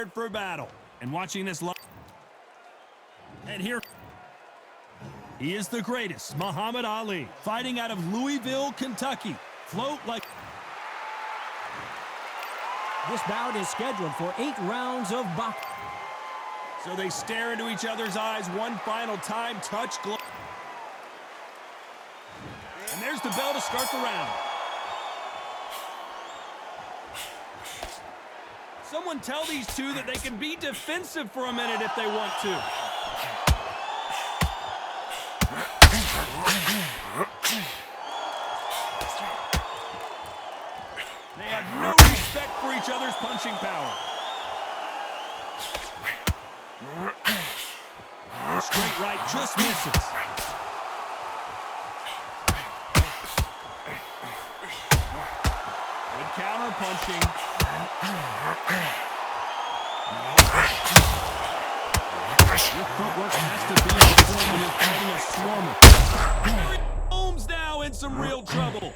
for battle. And watching this live. And here he is, the greatest, Muhammad Ali, fighting out of Louisville, Kentucky. Float like. This bout is scheduled for 8 rounds of boxing. So they stare into each other's eyes one final time. Touch glove. And there's the bell to start the round. Someone tell these two that they can be defensive for a minute if they want to. They have no respect for each other's punching power. Straight right just misses. Good counter punching. Your footwork has to be in form when you're fighting a swarmer. Holmes now in some real trouble.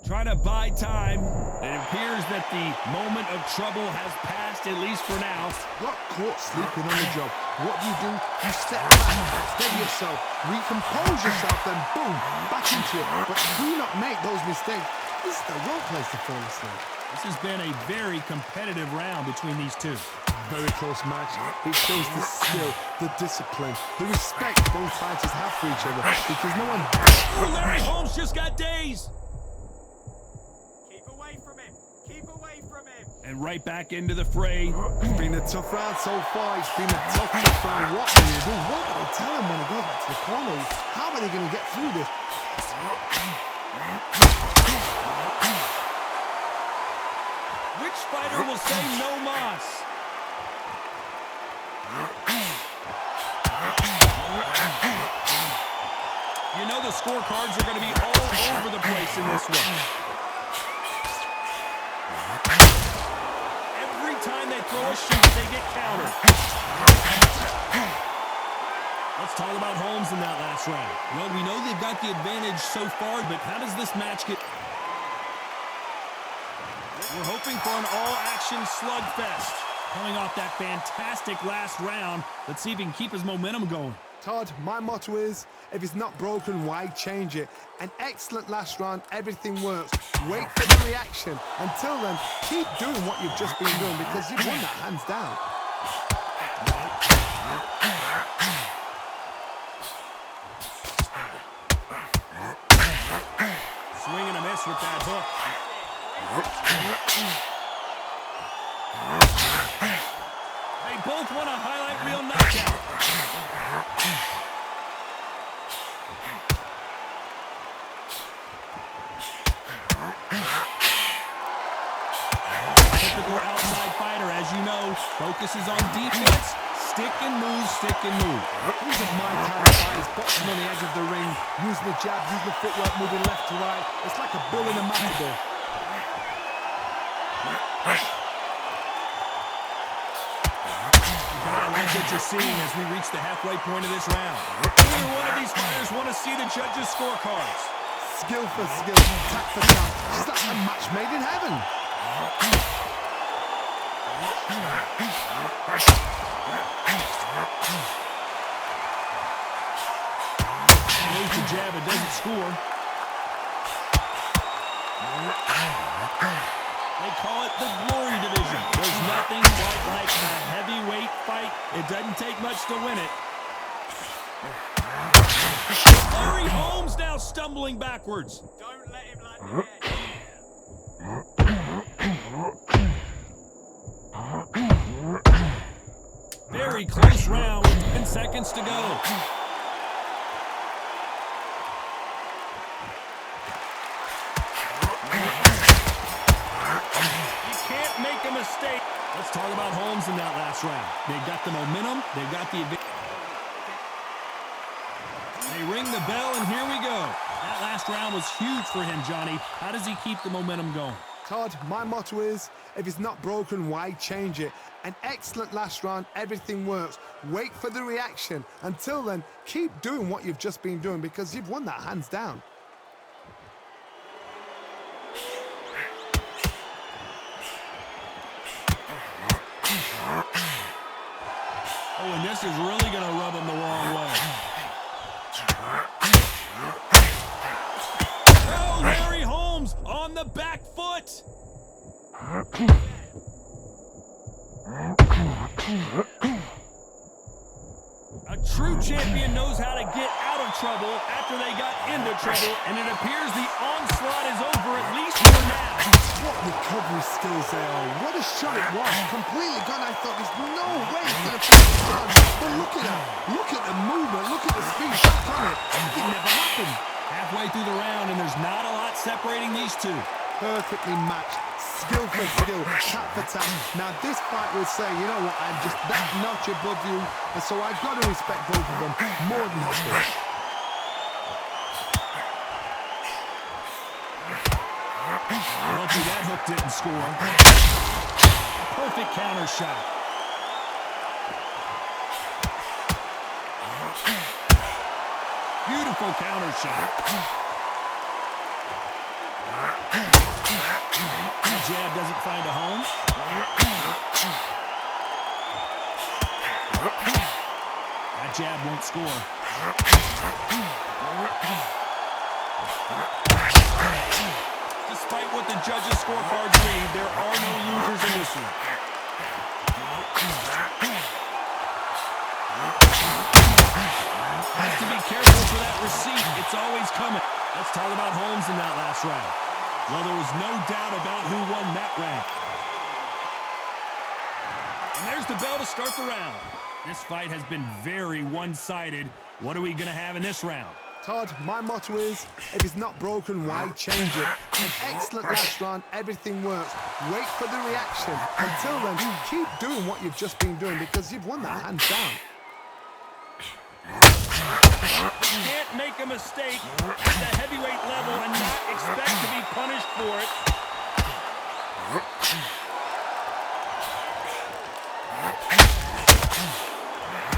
Trying to buy time. It appears that the moment of trouble has passed, at least for now. Got caught sleeping on the job. What do? You step back, steady yourself, recompose yourself, then boom, back into it. But do not make those mistakes. This is the wrong place to fall asleep. This has been a very competitive round between these two. Very close match. It shows the skill, the discipline, the respect both fighters have for each other. Because no one... Oh, Larry Holmes just got dazed. Keep away from him. Keep away from him. And right back into the fray. It's been a tough round so far. It's been a tough round. What do you do? What do they tell him when he goes back to the corner? How are they going to get through this? Which fighter will say no mas? You know the scorecards are going to be all over the place in this one. Every time they throw a shot, they get countered. Let's talk about Holmes in that last round. Well, we know they've got the advantage so far, but how does this match get... We're hoping for an all-action slugfest. Coming off that fantastic last round, let's see if he can keep his momentum going. Todd, my motto is, if it's not broken, why change it? An excellent last round, everything works. Wait for the reaction. Until then, keep doing what you've just been doing because you've won that hands down. Swing and a miss with that hook. They both want a highlight reel knockout. Typical outside fighter, as you know, focuses on defense. Stick and move, stick and move. These are my kind of fighters, boxing on the edge of the ring, using the jab, using the footwork, moving left to right. It's like a bull in a matador. I like what you're seeing as we reach the halfway point of this round. Either one of these fighters want to see the judges' scorecards. Skill for skill, tact for tact. It's like a match made in heaven. There's the jab, it doesn't score. They call it the glory division. There's nothing quite like a heavyweight fight. It doesn't take much to win it. Larry Holmes now stumbling backwards. Don't let him land again. Very close round with 10 seconds to go. Make a mistake. Let's talk about Holmes in that last round. They've got the momentum. They've got the advantage. They ring the bell, and here we go. That last round was huge for him, Johnny. How does he keep the momentum going? Todd, my motto is, if it's not broken, why change it? An excellent last round, everything works. Wait for the reaction. Until then, keep doing what you've just been doing because you've won that hands down. This is really going to rub him the wrong way. Oh, Larry Holmes on the back foot. A true champion knows how to get out of trouble after they got into trouble, and it appears the onslaught is over, at least for now. What recovery skills they are. What a shot it was. Completely gone. I thought there's no way he's going to finish it on. But look at that. Look at the movement. Look at the speed. Back on it. It never happened. Halfway through the round, and there's not a lot separating these two. Perfectly matched. Skill for skill. Tap for tap. Now this fight will say, you know what, I'm just that notch above you. And so I've got to respect both of them more than this. Lucky that hook didn't score. Perfect counter shot. Beautiful counter shot. Jab doesn't find a home. That jab won't score. Despite what the judges' scorecards read, there are no losers in this one. Has to be careful for that receipt. It's always coming. Let's talk about Holmes in that last round. Well, there was no doubt about who won that round. And there's the bell to start the round. This fight has been very one-sided. What are we going to have in this round? Todd, my motto is, if it's not broken, why change it? An excellent last round, everything works. Wait for the reaction. Until then, keep doing what you've just been doing because you've won that hands down. You can't make a mistake at the heavyweight level and not expect to be punished for it.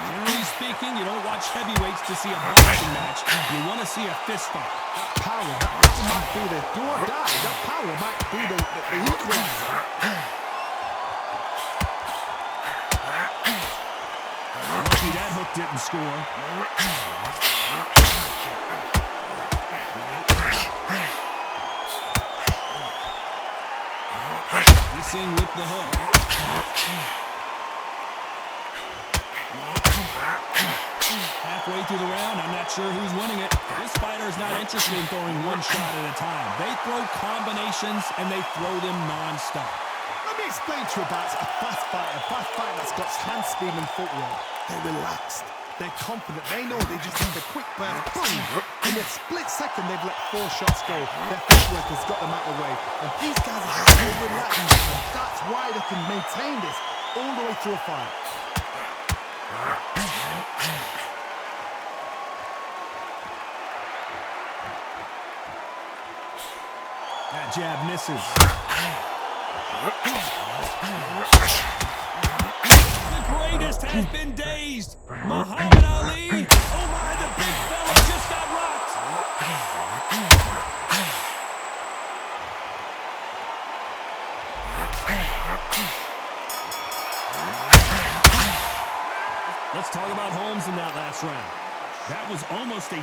Generally speaking, you don't watch heavyweights to see a boxing match. You want to see a fist fight. Power, that might be the do or die. That power might be the equalizer. Lucky that hook didn't score. Missing with the hook. Halfway through the round, I'm not sure who's winning it. This fighter is not interested in throwing one shot at a time. They throw combinations, and they throw them non-stop. Let me explain to you about a fast fighter that's got hand speed and footwork. They're relaxed. They're confident. They know they just need a quick burst. Boom! In a split second, they've let 4 shots go. Their footwork has got them out of the way. And these guys are just so relaxed. And that's why they can maintain this all the way through a fight. That jab misses. The greatest has been dazed. Muhammad Ali. Oh my, the big fella just got rocked. Let's talk about Holmes in that last round. That was almost a...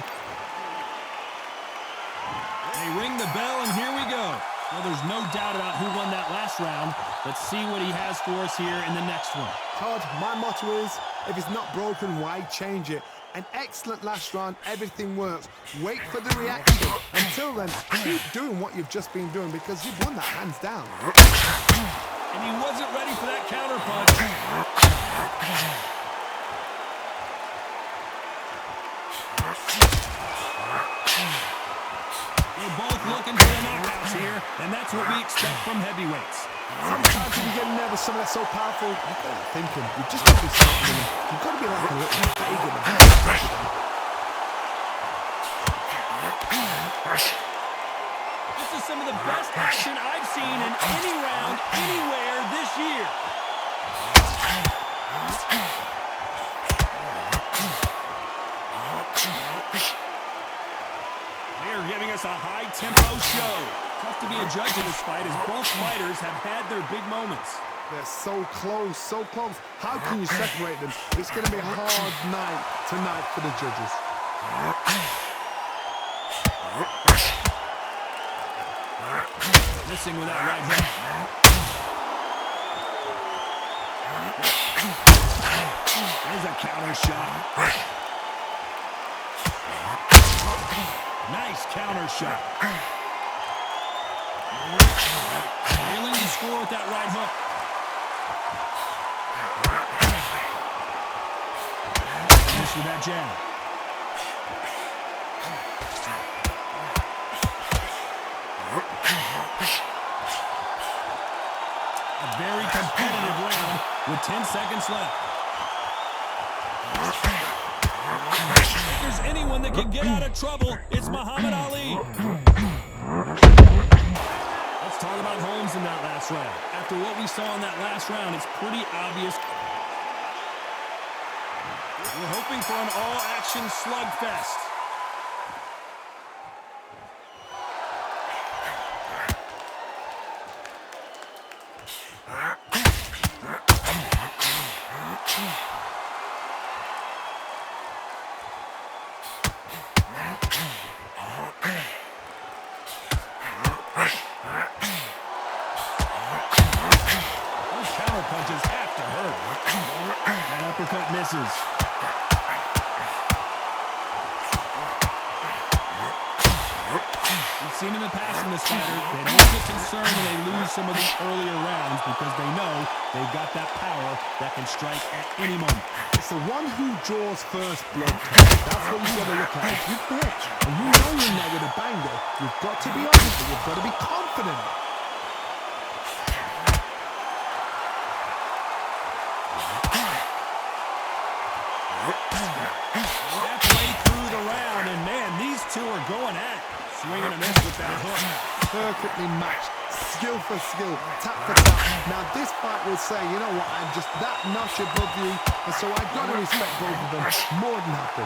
They ring the bell, and here we go. Well, there's no doubt about who won that last round. Let's see what he has for us here in the next one. Todd, my motto is, if it's not broken, why change it? An excellent last round, everything works. Wait for the reaction. Until then, keep doing what you've just been doing because you've won that hands down. And he wasn't ready for that counter punch. They're both looking for the knockouts here, and that's what we expect from heavyweights. Sometimes when you get nervous, something that's so powerful, you've got to think him. You've just got to be something. You've got to be like a little bigger than This is some of the best action I've seen in any round, anywhere this year. They're giving us a high-tempo show. Tough to be a judge in this fight as both fighters have had their big moments. They're so close, so close. How can you separate them? It's going to be a hard night tonight for the judges. Missing with that right hook. There's a counter shot. Nice counter shot. Failing to score with that right hook. Finish with that jab. A very competitive round with 10 seconds left. If there's anyone that can get out of trouble, it's Muhammad Ali. Let's talk about Holmes in that last round. After what we saw in that last round, it's pretty obvious. We're hoping for an all-action slugfest. Punches have to hurt. That uppercut misses. We've seen in the past in this fighter, they don't get concerned when they lose some of the earlier rounds because they know they've got that power that can strike at any moment. It's the one who draws first blood. That's what you've got to look at. If you've hit and you know you're in there with a banger, you've got to be honest, you've got to be confident. Halfway through the round, and man, these two are going at it. Swing and a miss with that hook. Perfectly matched, skill for skill, tap for tap. Now this fight will say, you know what, I'm just that notch above you, and so I've got to respect both of them more than happy.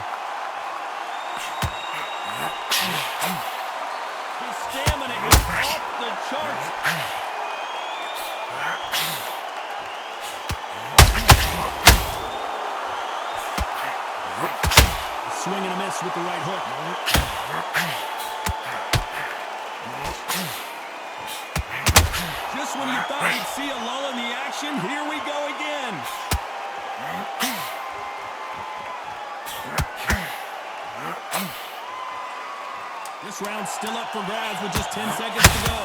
His stamina is off the charts. Swing and a miss with the right hook. Just when you thought you'd see a lull in the action, here we go again. This round's still up for grabs with just 10 seconds to go.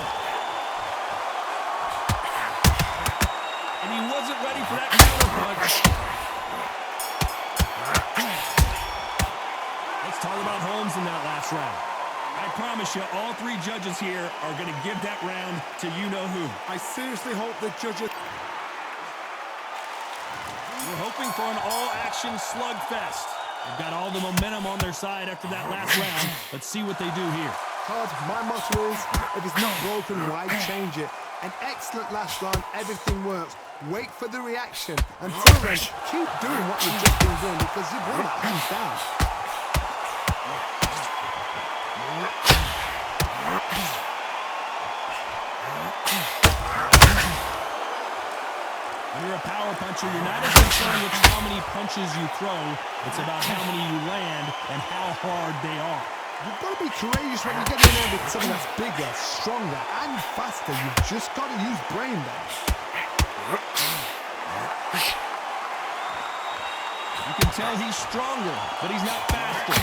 And he wasn't ready for that counter punch. Let's talk about Holmes in that last round. I promise you, all three judges here are going to give that round to you-know-who. I seriously hope the judges... We're hoping for an all-action slugfest. They've got all the momentum on their side after that last round. Let's see what they do here. Todd, my motto is, if it's not broken, why change it? An excellent last round, everything works. Wait for the reaction. Until then, keep doing what you've just been doing because you've won that hands down. When you're a power puncher, you're not as concerned with how many punches you throw. It's about how many you land and how hard they are. You've got to be courageous when you get in there with something that's bigger, stronger, and faster. You've just got to use brain there. You can tell he's stronger, but he's not faster.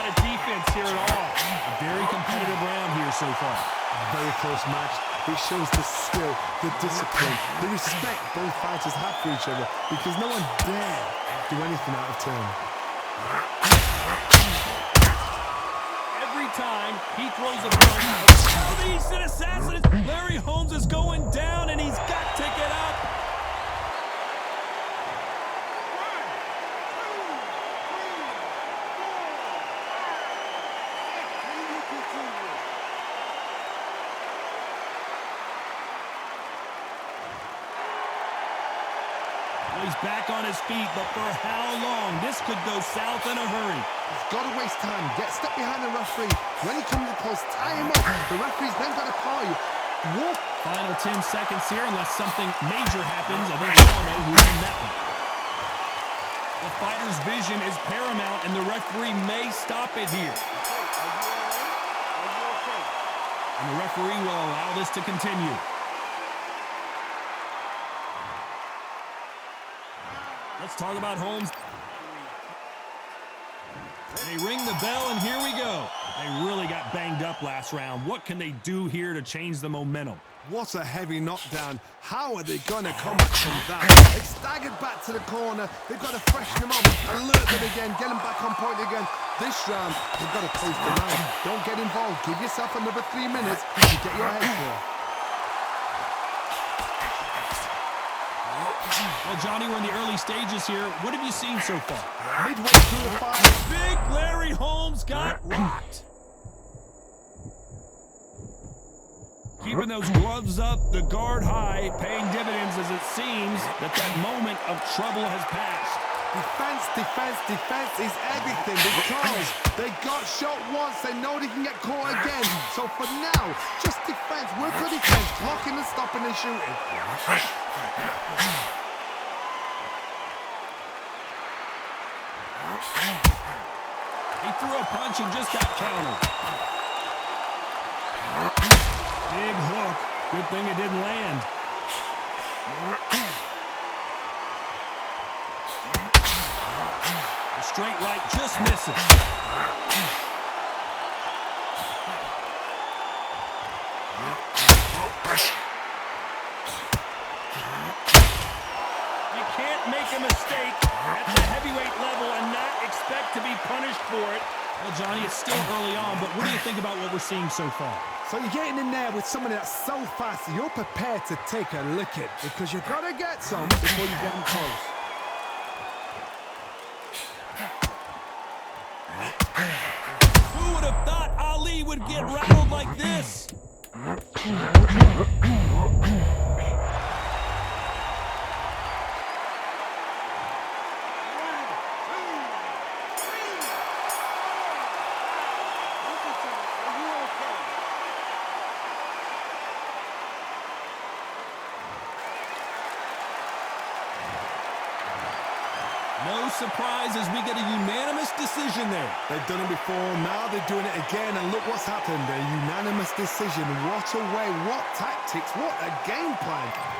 Defense here at all. A very competitive round here so far. Very close match. It shows the skill, the discipline, the respect both fighters have for each other because no one dare do anything out of turn. Every time he throws a punch, oh, the Eastern Assassin, Larry Holmes is going down and he's got to get up. He's back on his feet, but for how long? This could go south in a hurry. He's got to waste time. Get step behind the referee. When he comes close, tie him up. The referee's then got to call you. Walk. Final 10 seconds here, unless something major happens. I think we all know who's in that one. The fighter's vision is paramount, and the referee may stop it here. And the referee will allow this to continue. Let's talk about Holmes. They ring the bell, and here we go. They really got banged up last round. What can they do here to change the momentum? What a heavy knockdown. How are they going to come back from that? They staggered back to the corner. They've got to freshen them up, alert them again, get them back on point again. This round, they've got to close the round. Don't get involved. Give yourself another 3 minutes to get your head clear. Well, Johnny, we're in the early stages here. What have you seen so far? Midway through the fight. Big Larry Holmes got rocked. Keeping those gloves up, the guard high, paying dividends as it seems that moment of trouble has passed. Defense, defense, defense is everything because they got shot once. They know they can get caught again. So for now, just defense. Work for defense. Blocking and stopping and shooting. He threw a punch and just got countered. Big hook. Good thing it didn't land. The straight right just misses. You can't make a mistake at the heavyweight level and not expect to be punished for it. Well, Johnny, it's still early on, but what do you think about what we're seeing so far? So you're getting in there with someone that's so fast, you're prepared to take a licking because you've got to get some before you get them close. Who would have thought Ali would get rattled like this? No surprise as we get a unanimous decision there. They've done it before, now they're doing it again, and look what's happened. A unanimous decision. What a way, what tactics, what a game plan.